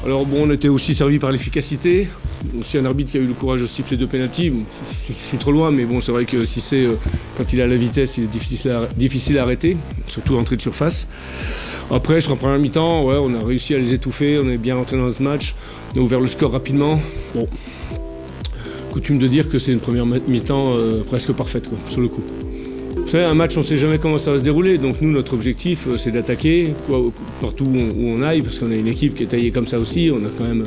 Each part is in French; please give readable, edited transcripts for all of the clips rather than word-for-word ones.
Alors bon, on était aussi servi par l'efficacité. Aussi un arbitre qui a eu le courage de siffler 2 pénaltys. Je suis trop loin, mais bon, c'est vrai que si c'est quand il a la vitesse, il est difficile à arrêter, surtout entrée de surface. Après, sur un première mi-temps, ouais, on a réussi à les étouffer, on est bien rentré dans notre match, on a ouvert le score rapidement. Bon, coutume de dire que c'est une première mi-temps presque parfaite, quoi, sur le coup. Vous savez, un match, on ne sait jamais comment ça va se dérouler, donc nous, notre objectif, c'est d'attaquer partout où on aille, parce qu'on a une équipe qui est taillée comme ça aussi. On a quand même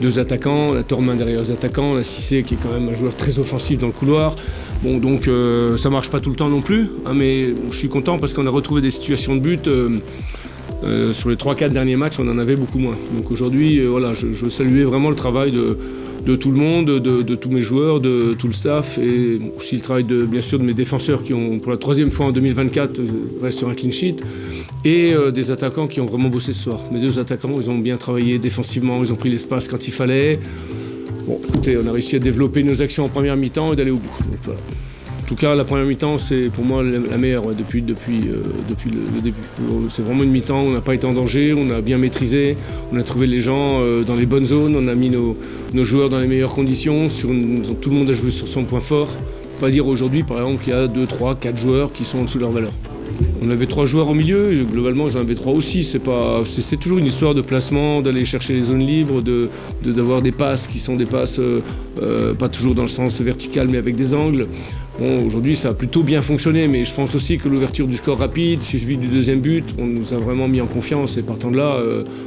2 attaquants, la Tormin derrière les attaquants, la Cissé qui est quand même un joueur très offensif dans le couloir. Bon, donc ça ne marche pas tout le temps non plus, hein, mais je suis content parce qu'on a retrouvé des situations de but. Sur les 3-4 derniers matchs, on en avait beaucoup moins. Donc aujourd'hui, voilà, je veux saluer vraiment le travail de tout le monde, de tous mes joueurs, de tout le staff et aussi le travail bien sûr de mes défenseurs qui ont pour la 3e fois en 2024 restent sur un clean sheet et des attaquants qui ont vraiment bossé ce soir. Mes 2 attaquants, ils ont bien travaillé défensivement, ils ont pris l'espace quand il fallait. Bon, écoutez, on a réussi à développer nos actions en première mi-temps et d'aller au bout. Donc, voilà. En tout cas, la première mi-temps, c'est pour moi la meilleure ouais, depuis le début. C'est vraiment une mi-temps où on n'a pas été en danger, on a bien maîtrisé, on a trouvé les gens dans les bonnes zones, on a mis nos joueurs dans les meilleures conditions, tout le monde a joué sur son point fort. Pas dire aujourd'hui, par exemple, qu'il y a 2, 3, 4 joueurs qui sont en dessous de leur valeur. On avait 3 joueurs au milieu, et globalement j'en avais 3 aussi. C'est toujours une histoire de placement, d'aller chercher les zones libres, d'avoir des passes qui sont des passes pas toujours dans le sens vertical mais avec des angles. Bon, aujourd'hui ça a plutôt bien fonctionné, mais je pense aussi que l'ouverture du score rapide, suivi du 2e but, on nous a vraiment mis en confiance et partant de là,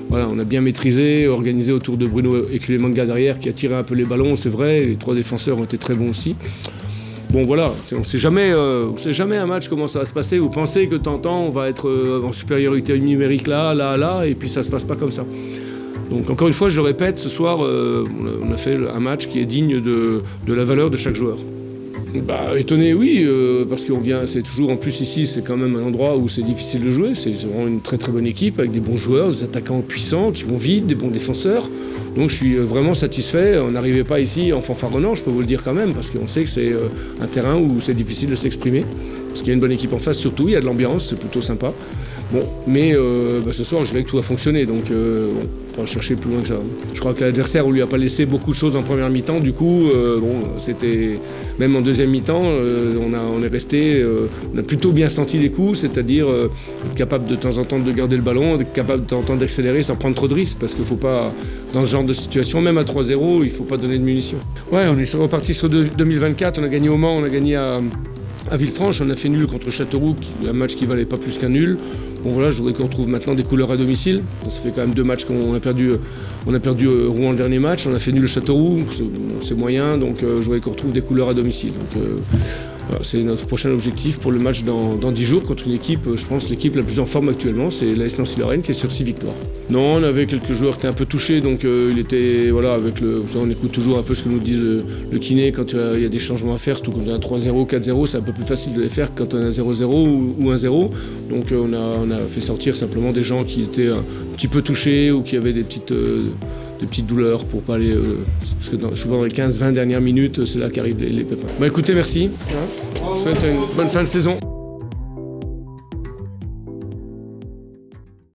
voilà, on a bien maîtrisé, organisé autour de Bruno Ekulemanga derrière qui a tiré un peu les ballons, c'est vrai, les 3 défenseurs ont été très bons aussi. Bon voilà, on ne sait jamais un match comment ça va se passer. Vous pensez que de temps en temps on va être en supériorité numérique là, et puis ça ne se passe pas comme ça. Donc encore une fois, je le répète, ce soir on a fait un match qui est digne de la valeur de chaque joueur. Bah, étonné, oui, parce qu'on vient, c'est toujours, en plus ici, c'est quand même un endroit où c'est difficile de jouer. C'est vraiment une très très bonne équipe avec des bons joueurs, des attaquants puissants qui vont vite, des bons défenseurs. Donc je suis vraiment satisfait. On n'arrivait pas ici en fanfaronnant, je peux vous le dire quand même, parce qu'on sait que c'est un terrain où c'est difficile de s'exprimer. Parce qu'il y a une bonne équipe en face, surtout, il y a de l'ambiance, c'est plutôt sympa. Bon, mais ce soir, je dirais que tout a fonctionné, donc on va chercher plus loin que ça. Je crois que l'adversaire, on lui a pas laissé beaucoup de choses en première mi-temps, du coup, c'était même en 2e mi-temps, on est resté, on a plutôt bien senti les coups, c'est-à-dire être capable de temps en temps de garder le ballon, être capable de temps en temps d'accélérer sans prendre trop de risques, parce qu'il faut pas, dans ce genre de situation, même à 3-0, il faut pas donner de munitions. Ouais, on est reparti sur 2024, on a gagné au Mans, on a gagné à Villefranche, on a fait nul contre Châteauroux, un match qui valait pas plus qu'un nul. Bon voilà, je voudrais qu'on retrouve maintenant des couleurs à domicile. Ça fait quand même 2 matchs qu'on a perdu. On a perdu Rouen le dernier match, on a fait nul Châteauroux, c'est moyen, donc je voudrais qu'on retrouve des couleurs à domicile. Donc voilà, c'est notre prochain objectif pour le match dans 10 jours contre une équipe, je pense l'équipe la plus en forme actuellement, c'est l'AS Nancy-Lorraine qui est sur 6 victoires. Non, on avait quelques joueurs qui étaient un peu touchés, donc il était, voilà, avec on écoute toujours un peu ce que nous disent le kiné quand il y a des changements à faire, surtout quand on a 3-0, 4-0, c'est un peu plus facile de les faire que quand on a 0-0 ou 1-0. Donc on a fait sortir simplement des gens qui étaient un petit peu touchés ou qui avaient des petites douleurs pour pas aller... parce que souvent dans les 15-20 dernières minutes, c'est là qu'arrivent les pépins. Bah écoutez, merci. Je vous souhaite une bonne fin de saison.